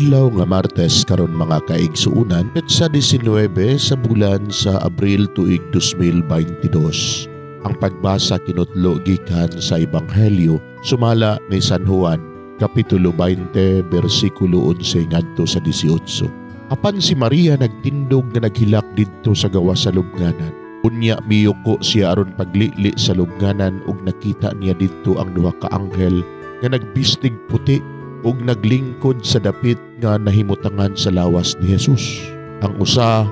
Adlaw nga Martes karon mga kaigsuunan, petsa 19 sa bulan sa Abril tuig 2022. Ang pagbasa kinutlo gikan sa Ebanghelyo sumala ni San Juan, kapitulo 20, bersikulo 11 ngadto sa 18. Apan si Maria nagtindog nga naghilak didto sa gawas sa lubnganan. Unya miyuko siya aron paglili sa lubnganan ug nakita niya didto ang duha ka anghel nga nagbistig puti ug naglingkod sa dapit nga nahimutangan sa lawas ni Jesus. Ang usa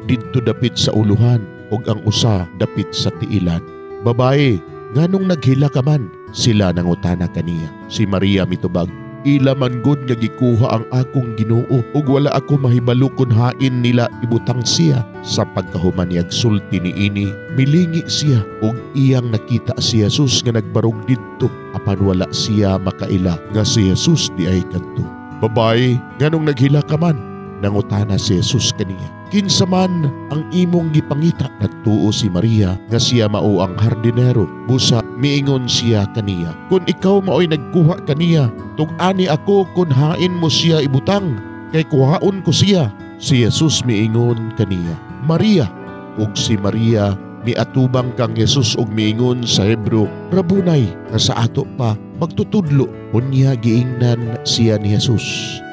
didto dapit sa uluhan ug ang usa dapit sa tiilan. Babae, nganong naghila ka man? Sila nangutana kaniya. Si Maria mitubag, ila man gud nga gikuha ang akong Ginoo ug wala ako mahibalo kun hain nila ibutang siya. Sa pagkahuman niya sulti niini, milingi siya ug iyang nakita si Jesus nga nagbarog didto, apan wala siya makaila nga si Jesus di ay kadto. Babae, nganong naghila ka man? Nangutana si Jesus kaniya. Kinsa man ang imong gipangita? Nagtuo si Maria nga siya mao ang hardinero. Busa miingon siya kaniya, kun ikaw maoy nagkuha kaniya, tug-ani ako kun hain mo siya ibutang, kay kuhaon ko siya. Si Jesus miingon kaniya, Maria. Ug si Maria miatubang kang Jesus ug miingon sa Hebro, Rabunay, nga sa ato pa magtutudlo. Unya giingnan siya ni Jesus,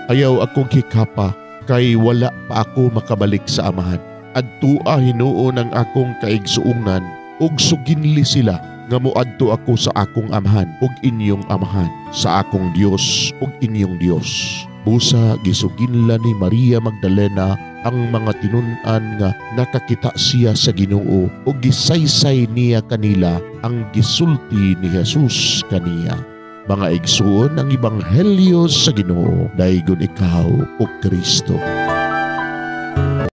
ayaw akong hikapa, kay wala pa ako makabalik sa amahan. Adtua hinuon ang akong kaigsuunan ug suginli sila nga moadto ako sa akong amahan ug inyong amahan, sa akong Dios ug inyong Dios. Busa gisuginla ni Maria Magdalena ang mga tinun-an nga nakakita siya sa Ginoo ug gisaysay niya kanila ang gisulti ni Jesus kaniya. Mga igsuon ang Ebanghelyo sa Ginoo, daygon ikaw o Kristo.